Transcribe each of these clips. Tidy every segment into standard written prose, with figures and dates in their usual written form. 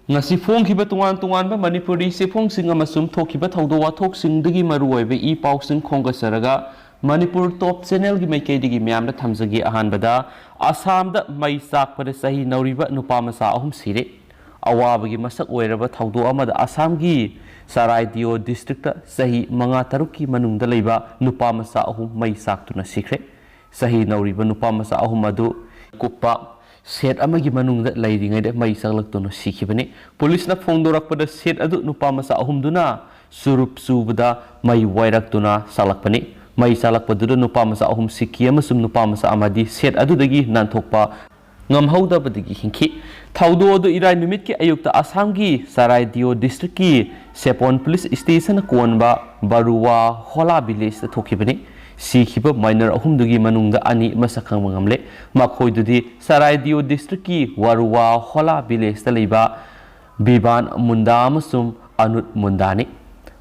ngasi phongkhiba tungan manipuri sefongsing amasum thokhiba thawdo wathoksingi maruoibe I pausing khongasaraga manipur top channel gi maikeidigi myamda thamjagi ahanbada asam da mai sakpada sahi nauriba nupamasa ahum sire awabagi masak oiraba thawdo amada asam gi sarai dio district ta sahi manga tarukki manungda leiba nupamasa ahum mai saktuna sikre sahi nauriba nupamasa ahum adu kuppa set amagi manungda leiringai de mai saklaktono sikhibani police na phongdorakpada set adu nupamasa ahumduna surup subada mai wairakduna salakpani mai salakpaduna nupamasa ahum sikhi amasum nupamasa amadi set adudagi nanthokpa ngamhaudabadagi hingki thawdo adu irai numit ki ayukta assam gi sarai dio district ki sepon police station konba baruwa hola village ta thokibani sikhiba minor ahumdugi manungda ani masakhang mangamle makhoidudi sarai dio district ki waruwa hola village ta leiba biban munda amasum anut mundani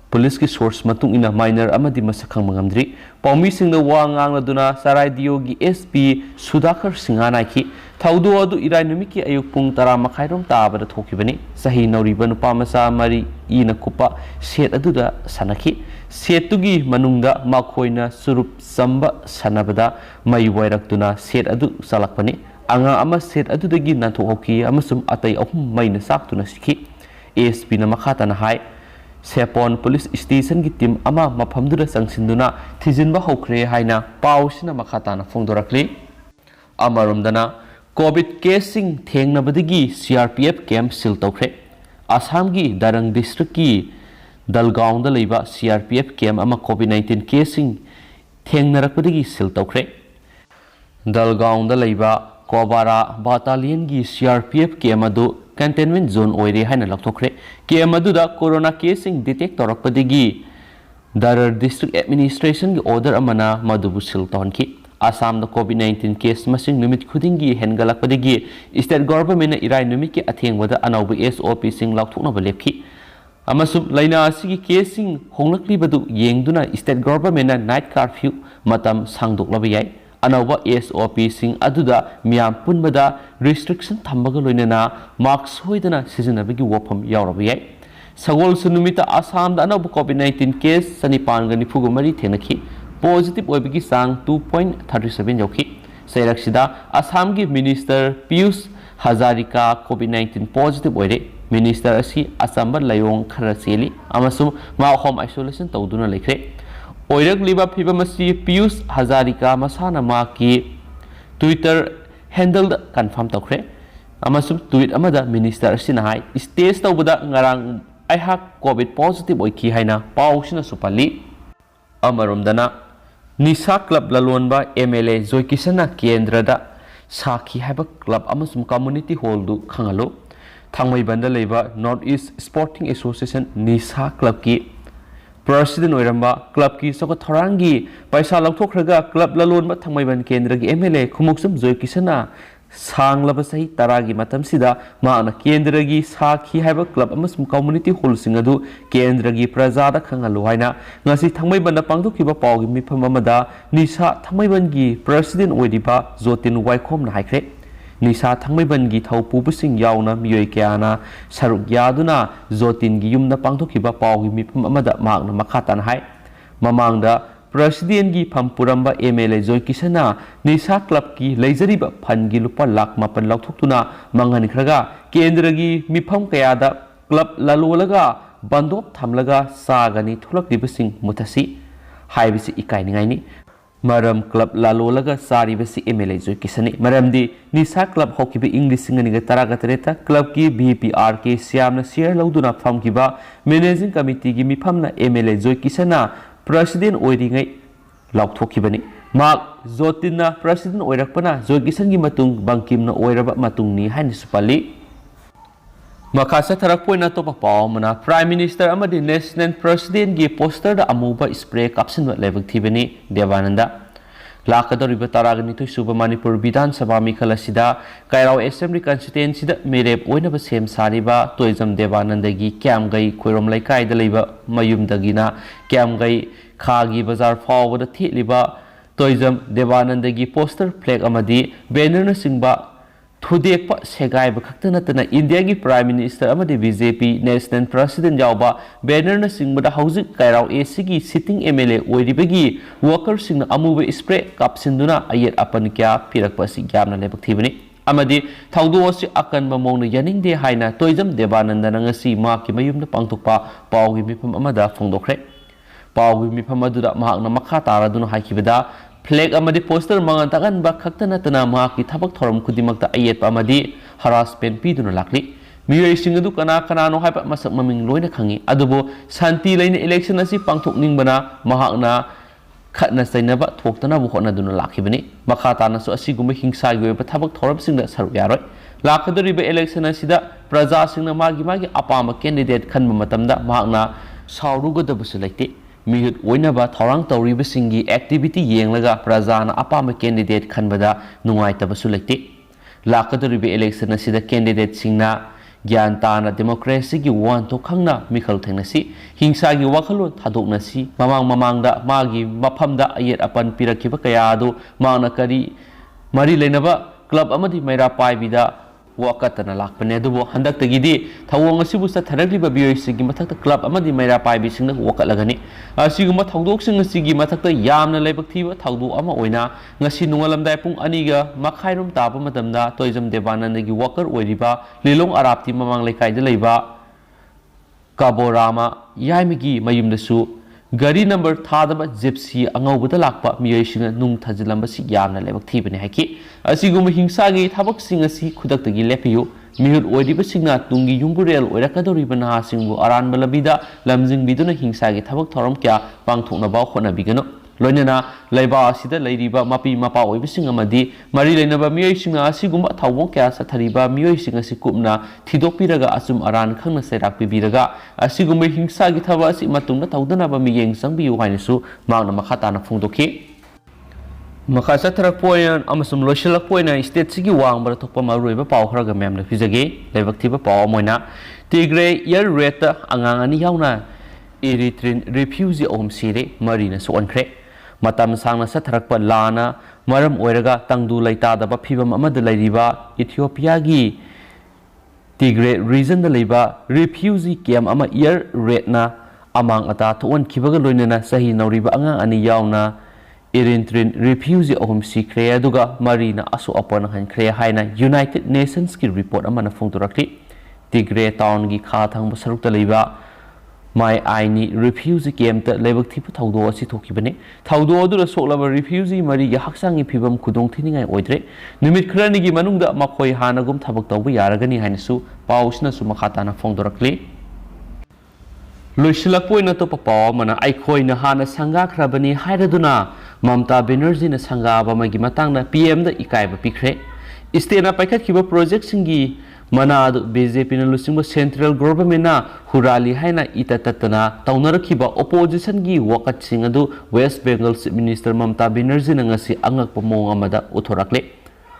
police ki source matung ina minor amadi masakhang mangamdri paumi singda wa ngangladuna sarai dio gi sp sudakar singana ki thawdo adu irai numiki ayuk pung 10 makhairom tabada thokibani sahi nauriba nupamasa mari ina kuppa set aduda sanaki setugi manungda makhoina surup samba sanabada mai wairakduna set adu salakpani anga ama set adudagi nanthokhoki amasum atai ahum maina saktuna sikhi sp na makhatana hai sepon police station gi team ama maphamdura sangsinduna thijinba hokre haina pausina makhatana phongdorakli amarumdana covid casing thengnabadagi crpf camp sil tawkre assam gi darang district ki dalgaon da leiba crpf camp ama covid 19 casing thengnarakpadagi sil tawkre dalgaon da leiba kobara battalion gi crpf camp adu containment zone oire haina lakthokre camp aduda corona casing detect torakpadagi darar district administration gi order amana madubu sil tonki assam da covid 19 case masing numit khudingi hengalakpadagi state government na irai numit ki athengwada anauba sop sing lakthokna balepki amasum laina asigi casing honglakli badu yengduna state government na night curfew matam sangdoklaba yai anauba sop sing aduda miyam punbada restriction thambaga loinana mask hoidana sizinabagi wofam yauraba yai sagol sunumita assam da anauba covid 19 case sanipanga nifuga mari thenaki positive oibagi sang 2.37 yauki sairaksida assam gi minister piyush hazarika covid 19 positive oire minister asi asamba layong kharaseli amasum ma home isolation tawduna lekre oirak liba phibamasi piyush hazarika masana ma ki twitter handle da confirm tawkre amasum tweet amada minister asi na hai stage tawbada ngarang aihak covid positive oiki haina pausina supali amarumdana nisa club lalonba mla joykisana kendrada sakhi haiba club amasum community hall du khangalo thangmai banda leiba north east sporting association nisa club ki president oiramba club ki soko thorangi paisa laukthokraga club lalonba thangmai ban kendra gi mla khumuksum joykisana sanglaba sahi taragi matam sida maana kendra gi sakhi haiba club amasum community hall singadu kendra gi prajada khangalo haina ngasi thangmai banda pangdukhiba pawgi mifam amada nisa thangmai ban gi president oidiba jotin waikhom na haikre nisa thangmai ban gi thawpubusing yauna miyoi kyana saruk yaduna jotin gi yumna pangdukhiba pawgi mifam amada maakna makhatan hai mamangda president gi pampuramba mla joykisana nisa club ki leijariba phangi lupa lakh mapan laukthokuna manghankhraga kendra gi mifam kayada club lalolaga bandop thamlaga sagani tholakdibasing muthasi haibisi ikainingaini maram club lalolaga saribasi mla joykisani maramdi nisa club hokibi english singani taraga tereta club ki bpr ke siamna share lauduna famkiba managing committee gi mifamna mla joykisana president oiringai laukthokibani mak jotinna president oirakpana joykisan gi matung bangkimna oiraba matungni haini supali makasa tharakpoina topa pawmana prime minister amadi national president gi poster da amuba spray caption level thibani devananda lakadoriba taragani to suba manipur bidhan sabha mikhala sida kairao assembly constituency da merep oinaba sem sariba toizam devananda gi kyamgai khoirom laikai da leiba mayum dagina kyamgai khagi bazar fawda thiliba toizam devananda gi poster flag amadi banner na singba थुदेक सेगाइब खक्त नतना India की prime minister BJP national president यावबा banner न सिंगबदा हौजिक कैराव एसी की सिटिंग एमएलए ओइरिबगी वर्कर सिंग अमुब स्प्रे कापसिंदुना अयेट अपन क्या पिरकपसी यामना लेबक थीबनी अमदी थौदोसी अकन बमौन यानिंगदे हाइना तोइजम देवानंदन ngasi माकी मयुमदा पांगथोकपा पावगी मिफम अमदा फोंदोखरे पावगी मिफम अदुदा महाकना मखा तारादुना हाइखिबदा फ्लैग अमदी पोस्टर मंगन तगनबा खक्त नतना माकी थबक थोरम खुदिमकता अयेट अमदी हरासमेंट पीदुना लाकली मियोइसिंग अदु कना कनानो हाइबा मसक ममिंग लोइना खंगी अदुबो शांति लैना इलेक्शन असि पांगथोकनिंगबना महाकना खतना सैनबा थोक्तनाबु होनादुना लाखिबनी मखा तानासु असिगुम हिंसागी ओइबा थबक थोरमसिंगदा सरुक यारोय लाखदरिबा इलेक्शन असिदा प्रजासिंगना मागी अपाम कैंडिडेट खनबा मतमदा महाकना सावरुगदबसु लैते मिहुत ओइनबा थौरांग तौरिबसिंगी एक्टिविटी येंगलगा प्रजाना अपाम कैंडिडेट खनबदा नुंगाइतबसु लैते लाखदरिबा इलेक्शन असिदा कैंडिडेट सिंगना ज्ञान ताना डेमोक्रेसी की वांतो खंगना मिखल थेंगनसी हिंसा की वखलो थादोकनसी ममांगदा मागी मफमदा अयेट अपन पिरखिबा कयादो मांगना करी मरी लेनबा क्लब अमदी मैरा पाइबिदा वाकतना लाकपने अदुबो हंदक्तगिदी थवोंग असिबु सथरगलिबा बियोइसिगी मथक्ता क्लब अमदी मैरा पाइबिसिंगना वाकलगनी असिगुमा थौदोकसिंग असिगी मथक्ता यामना लेबक थीबा थौदो अमा ओइना ngasi nungalamdai pung aniga makhairum taba matamda toizam devanandagi worker oiriba lilong arapti mamang lekai da leiba kaborama yaimigi mayumdasu gari number thadaba gypsy angaubuda lakpa miyoishinga nung thajilamba si yamna lebak thibani haiki asigum hingsagi thabak singasi khudaktagi lepiyu mihut oiriba singna tungi yumburel oirakadoriba naha singbu aran balabida lamjing biduna hingsagi thabak thoram kya pangthokna ba khona bigano लोइनना leiba asida leiriba mapi mapa oibising amadi mari leinaba miyoisingna asigumba thawong kya sathariba miyoising asi kupna thidokpiraga asum aran khangna serak pibiraga asigumba hingsa gi thaba asi matungna tawdana ba miyeng sangbiu hainisu mangna makhata na phungdokhi makha satharak poin amasum loisilak poina state sigi wangbar thokpa maruiba paw kharaga memna pijage leibak thiba paw moina tigray year rate angang ani yauna eritrean refugee om Sire marina sonkre matam sangna satharakpa lana maram oiraga tangdu laitadaba phibam amada lairiba Ethiopia gi Tigray region da leiba refugee camp ama year rate na amang ata thon khibaga loinana sahi nauriba angang ani yauna Eritrean refugee om sikre aduga marina asu apon han kre haina United Nations ki report amana phongturakli Tigray town gi kha thang basaruk da leiba my aini refugee camp ta lebak thipa thaudo asi thokibane thaudo adu soklaba refugee mari ya haksangi phibam khudong thiningai oidre numit khrani gi manungda makhoi hanagum thabak tawbu yaragani hainisu pausna su makhata na phongdorakli loisilak poina to papaw mana aikhoi na hana sanga khrabani hairaduna Mamta Banerjee na sanga ba magi matangna PM da ikaiba pikre istena paikhat khiba project singi mana BJP na lusingba central government na hurali haina itatatana taunarakiba opposition gi wakat sing adu West Bengal Chief Minister Mamta Banerjee na ngasi angakpa mong amada uthorakle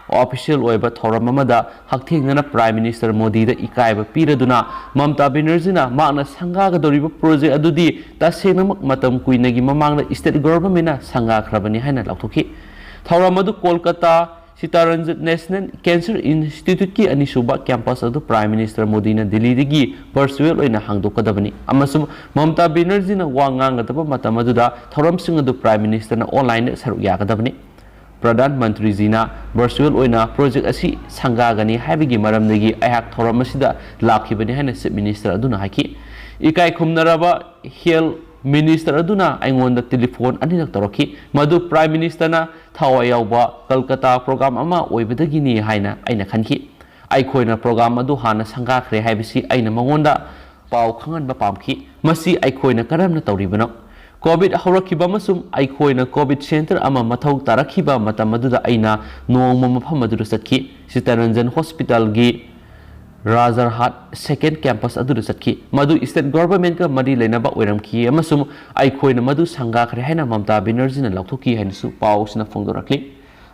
official oiba thoram amada hakthengna Prime Minister Modi da ikaiba piraduna Mamta Banerjee na magna sanga ga doriba project adudi tasengnamak matam kuinagi mamangna state government na sanga khrabani haina lauthoki thoram adu Kolkata Sitaranjit National Cancer Institute ki anisuba campus adu Prime Minister Modi na Delhi dagi virtual oina hangdokadabani amasum Mamta Banerjee na wangang ataba matam aduda thoram sing adu Prime Minister na online saruk yagadabani Pradhan Mantri Jina virtual oina project asi sangagani haibigi maramdagi ayhak thoram asida lakhibani haina Chief Minister aduna haki ikai khumnaraba health Minister aduna aingonda telephone aninak toroki madu Prime Minister na thawayawba Kolkata program ama oibadagini haina aina khanki aikhoina program adu hana sanga khre haibisi aina mangonda paw khangan ba pamki masi aikhoina karamna tawribano COVID haurakhiba masum aikhoina COVID center ama mathau tarakhiba matam aduda aina nongma mafam adu sakhi Sitaranjan Hospital gi Razarhat second campus adu sakhi madu state government ka mari leinaba oiramki amasum aikhoina madu sanga khre haina Mamta Banerjee na lauthoki hainisu pausna phongdorakli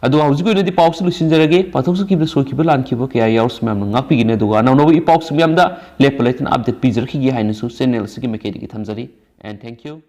adu haujigo nadi pausu lusinjarage pathoksu kibla sokiba lankiba kya yaurs mam ngapigine duga nawno i pausu mamda lepaletan update pizarki gi hainisu channel sigi mekedi gi thamjari and thank you